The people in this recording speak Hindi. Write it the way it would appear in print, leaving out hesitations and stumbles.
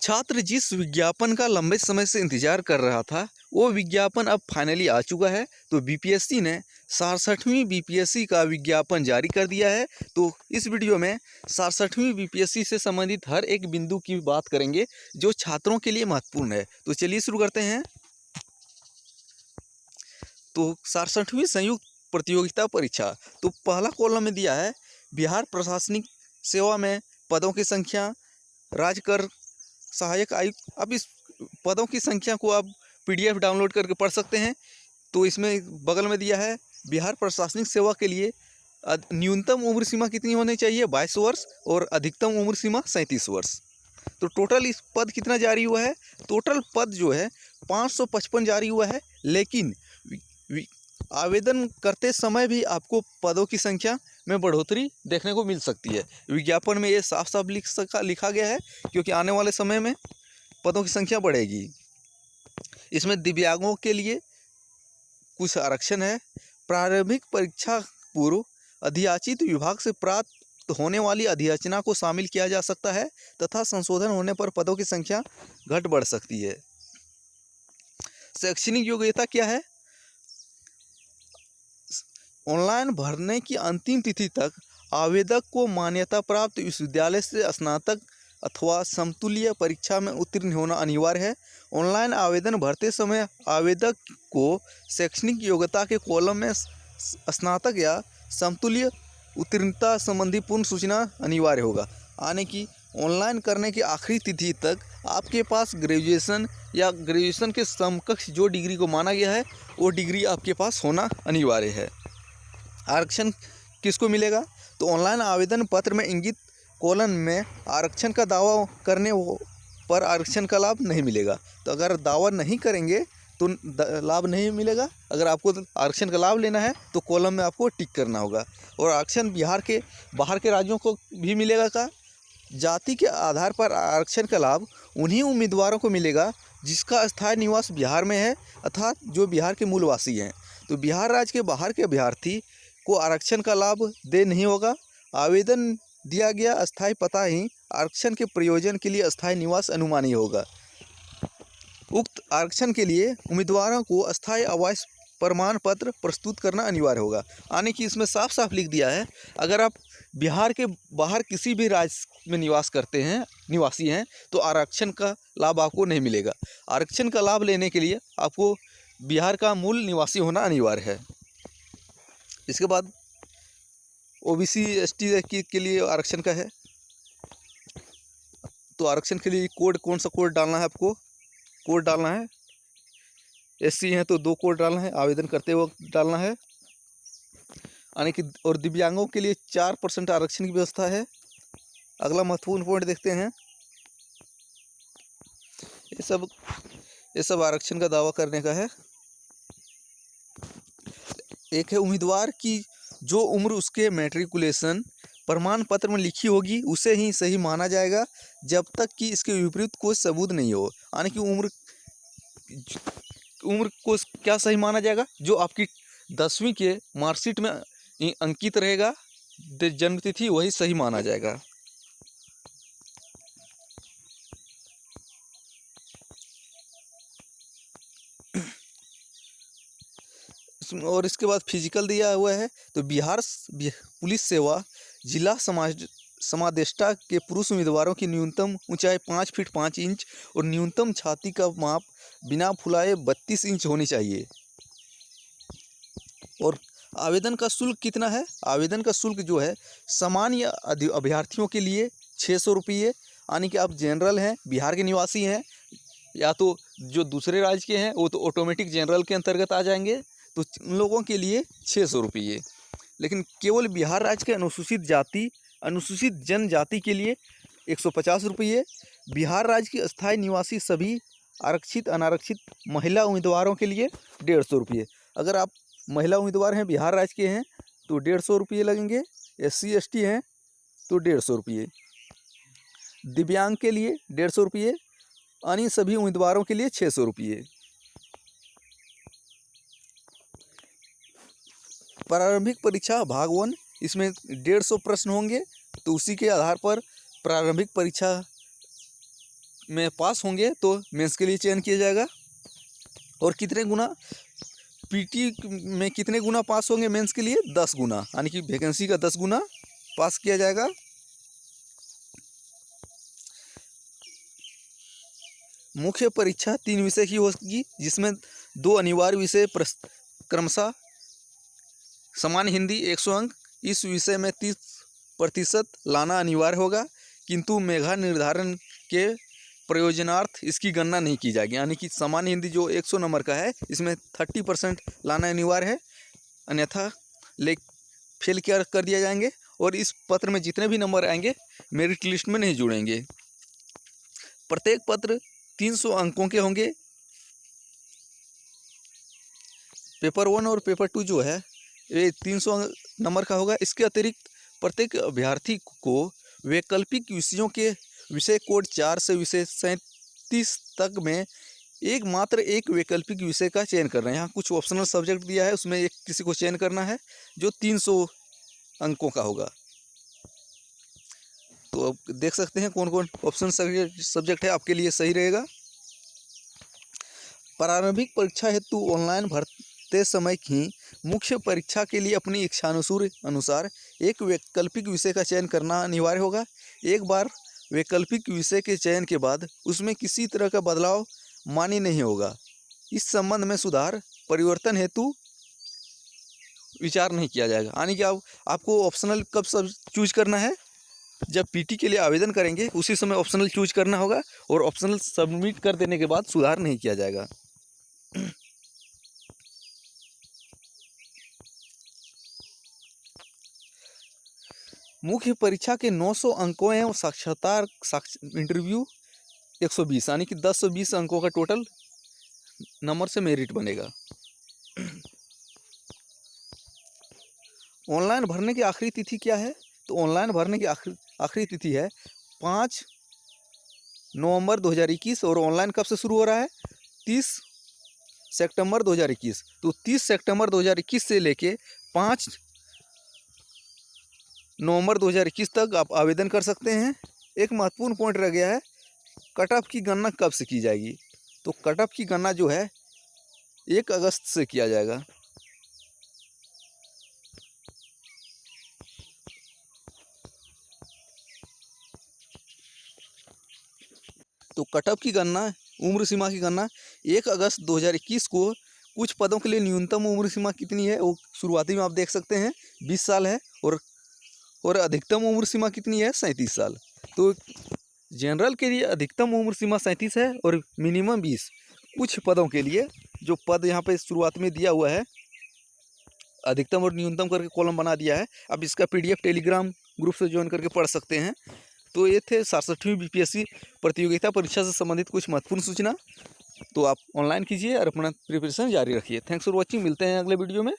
छात्र जिस विज्ञापन का लंबे समय से इंतजार कर रहा था, वो विज्ञापन अब फाइनली आ चुका है। तो बीपीएससी ने 67वीं बीपीएससी का विज्ञापन जारी कर दिया है। तो इस वीडियो में 67वीं बीपीएससी से संबंधित हर एक बिंदु की बात करेंगे जो छात्रों के लिए महत्वपूर्ण है। तो चलिए शुरू करते हैं। तो 67वीं संयुक्त प्रतियोगिता परीक्षा, तो पहला कॉलम में दिया है बिहार प्रशासनिक सेवा में पदों की संख्या, राजकर सहायक आयुक्त। अब इस पदों की संख्या को आप पीडीएफ डाउनलोड करके पढ़ सकते हैं। तो इसमें बगल में दिया है बिहार प्रशासनिक सेवा के लिए न्यूनतम उम्र सीमा कितनी होनी चाहिए, 22 वर्ष, और अधिकतम उम्र सीमा 37 वर्ष। तो टोटल इस पद कितना जारी हुआ है? टोटल पद जो है 555 जारी हुआ है। लेकिन आवेदन करते समय भी आपको पदों की संख्या में बढ़ोतरी देखने को मिल सकती है। विज्ञापन में ये साफ साफ लिखा गया है, क्योंकि आने वाले समय में पदों की संख्या बढ़ेगी। इसमें दिव्यांगों के लिए कुछ आरक्षण है। प्रारंभिक परीक्षा पूर्व अधियाचित विभाग से प्राप्त होने वाली अधियाचना को शामिल किया जा सकता है तथा संशोधन होने पर पदों की संख्या घट बढ़ सकती है। शैक्षणिक योग्यता क्या है? ऑनलाइन भरने की अंतिम तिथि तक आवेदक को मान्यता प्राप्त विश्वविद्यालय से स्नातक अथवा समतुल्य परीक्षा में उत्तीर्ण होना अनिवार्य है। ऑनलाइन आवेदन भरते समय आवेदक को शैक्षणिक योग्यता के कॉलम में स्नातक या समतुल्य उत्तीर्णता संबंधी पूर्ण सूचना अनिवार्य होगा। यानी कि ऑनलाइन करने की आखिरी तिथि तक आपके पास ग्रेजुएशन या ग्रेजुएशन के समकक्ष जो डिग्री को माना गया है वो डिग्री आपके पास होना अनिवार्य है। आरक्षण किसको मिलेगा? तो ऑनलाइन आवेदन पत्र में इंगित कॉलम में आरक्षण का दावा करने पर आरक्षण का लाभ नहीं मिलेगा। तो अगर दावा नहीं करेंगे तो लाभ नहीं मिलेगा। अगर आपको आरक्षण का लाभ लेना है तो कॉलम में आपको टिक करना होगा। और आरक्षण बिहार के बाहर के राज्यों को भी मिलेगा का? जाति के आधार पर आरक्षण का लाभ उन्हीं उम्मीदवारों को मिलेगा जिसका स्थायी निवास बिहार में है, अर्थात जो बिहार के मूलवासी हैं। तो बिहार राज्य के बाहर के अभ्यर्थी को आरक्षण का लाभ दे नहीं होगा। आवेदन दिया गया अस्थायी पता ही आरक्षण के प्रयोजन के लिए अस्थायी निवास अनुमानीय होगा। उक्त आरक्षण के लिए उम्मीदवारों को अस्थायी आवास प्रमाण पत्र प्रस्तुत करना अनिवार्य होगा। यानी कि इसमें साफ साफ लिख दिया है, अगर आप बिहार के बाहर किसी भी राज्य में निवासी हैं तो आरक्षण का लाभ आपको नहीं मिलेगा। आरक्षण का लाभ लेने के लिए आपको बिहार का मूल निवासी होना अनिवार्य है। इसके बाद ओबीसी एसटी के लिए आरक्षण का है। तो आरक्षण के लिए कोड, कौन सा कोड डालना है आपको? कोड डालना है। एससी हैं तो 2 कोड डालना है, आवेदन करते वक्त डालना है। यानी कि और दिव्यांगों के लिए 4% आरक्षण की व्यवस्था है। अगला महत्वपूर्ण पॉइंट देखते हैं। ये सब आरक्षण का दावा करने का है। एक है उम्मीदवार की जो उम्र उसके मैट्रिकुलेशन प्रमाण पत्र में लिखी होगी उसे ही सही माना जाएगा जब तक कि इसके विपरीत कोई सबूत नहीं हो। यानी कि उम्र को क्या सही माना जाएगा? जो आपकी 10वीं के मार्कशीट में अंकित रहेगा जन्म तिथि, वही सही माना जाएगा। और इसके बाद फिजिकल दिया हुआ है। तो बिहार पुलिस सेवा जिला समादेष्टा के पुरुष उम्मीदवारों की न्यूनतम ऊंचाई 5 फीट 5 इंच और न्यूनतम छाती का माप बिना फुलाए 32 इंच होनी चाहिए। और आवेदन का शुल्क कितना है? आवेदन का शुल्क जो है सामान्य अभ्यर्थियों के लिए 600 रुपये, यानी कि आप जनरल हैं, बिहार के निवासी हैं, या तो जो दूसरे राज्य के हैं वो तो ऑटोमेटिक जनरल के अंतर्गत आ जाएंगे, तो उन लोगों के लिए 600 रुपये। लेकिन केवल बिहार राज्य के अनुसूचित जनजाति के लिए 150 रुपये। बिहार राज्य के अस्थायी निवासी सभी आरक्षित अनारक्षित महिला उम्मीदवारों के लिए 150 रुपये। अगर आप महिला उम्मीदवार हैं, बिहार राज्य के हैं, तो 150 रुपये लगेंगे। SC ST हैं तो 150 रुपये। दिव्यांग के लिए 150 रुपये। अन्य सभी उम्मीदवारों के लिए 600 रुपये। प्रारंभिक परीक्षा भाग 1, इसमें 150 प्रश्न होंगे। तो उसी के आधार पर प्रारंभिक परीक्षा में पास होंगे तो मेंस के लिए चयन किया जाएगा। और कितने गुना पीटी में कितने गुना पास होंगे मेंस के लिए? 10 गुना, यानी कि वैकेंसी का 10 गुना पास किया जाएगा। मुख्य परीक्षा 3 विषय की होगी, जिसमें 2 अनिवार्य विषय क्रमशः सामान्य हिंदी 100 अंक, इस विषय में 30% लाना अनिवार्य होगा, किंतु मेधा निर्धारण के प्रयोजनार्थ इसकी गणना नहीं की जाएगी। यानी कि सामान्य हिंदी जो 100 नंबर का है, इसमें 30% लाना अनिवार्य है, अन्यथा फेल कर दिया जाएंगे। और इस पत्र में जितने भी नंबर आएंगे मेरिट लिस्ट में नहीं जुड़ेंगे। प्रत्येक पत्र 300 अंकों के होंगे। पेपर 1 और पेपर 2 जो है ये 300 नंबर का होगा। इसके अतिरिक्त प्रत्येक अभ्यर्थी को वैकल्पिक विषयों के विषय कोड 4 से विषय 37 तक में मात्र एक वैकल्पिक विषय का चयन करना है। यहाँ कुछ ऑप्शनल सब्जेक्ट दिया है, उसमें एक किसी को चयन करना है जो 300 अंकों का होगा। तो अब देख सकते हैं कौन कौन ऑप्शनल सब्जेक्ट है आपके लिए सही रहेगा। प्रारंभिक परीक्षा हेतु ऑनलाइन भरते समय ही मुख्य परीक्षा के लिए अपनी इच्छानुसार एक वैकल्पिक विषय का चयन करना अनिवार्य होगा। एक बार वैकल्पिक विषय के चयन के बाद उसमें किसी तरह का बदलाव मान्य नहीं होगा। इस संबंध में सुधार परिवर्तन हेतु विचार नहीं किया जाएगा। यानी कि आपको ऑप्शनल कब सब चूज करना है? जब पीटी के लिए आवेदन करेंगे उसी समय ऑप्शनल चूज करना होगा, और ऑप्शनल सबमिट कर देने के बाद सुधार नहीं किया जाएगा। मुख्य परीक्षा के 900 अंकों एवं साक्षात्कार इंटरव्यू 120, यानी कि 1020 अंकों का टोटल नंबर से मेरिट बनेगा। ऑनलाइन भरने की आखिरी तिथि क्या है? तो ऑनलाइन भरने की आखिरी तिथि है 5 नवंबर 2021। और ऑनलाइन कब से शुरू हो रहा है? 30 सितंबर 2021। तो 30 सितंबर 2021 से लेके 5 नवंबर 2021 तक आप आवेदन कर सकते हैं। एक महत्वपूर्ण पॉइंट रह गया है, कट ऑफ की गणना कब से की जाएगी? तो कट ऑफ की गणना जो है 1 अगस्त से किया जाएगा। तो कट ऑफ की गणना, उम्र सीमा की गणना 1 अगस्त 2021 को कुछ पदों के लिए न्यूनतम उम्र सीमा कितनी है वो शुरुआती में आप देख सकते हैं 20 साल है, और अधिकतम उम्र सीमा कितनी है? 37 साल। तो जनरल के लिए अधिकतम उम्र सीमा 37 है और मिनिमम 20। कुछ पदों के लिए जो पद यहाँ पे शुरुआत में दिया हुआ है, अधिकतम और न्यूनतम करके कॉलम बना दिया है। आप इसका PDF टेलीग्राम ग्रुप से ज्वाइन करके पढ़ सकते हैं। तो ये थे 67वीं BPSC प्रतियोगिता परीक्षा से संबंधित कुछ महत्वपूर्ण सूचना। तो आप ऑनलाइन कीजिए और अपना प्रिपरेशन जारी रखिए। Thanks for watching. मिलते हैं अगले वीडियो में।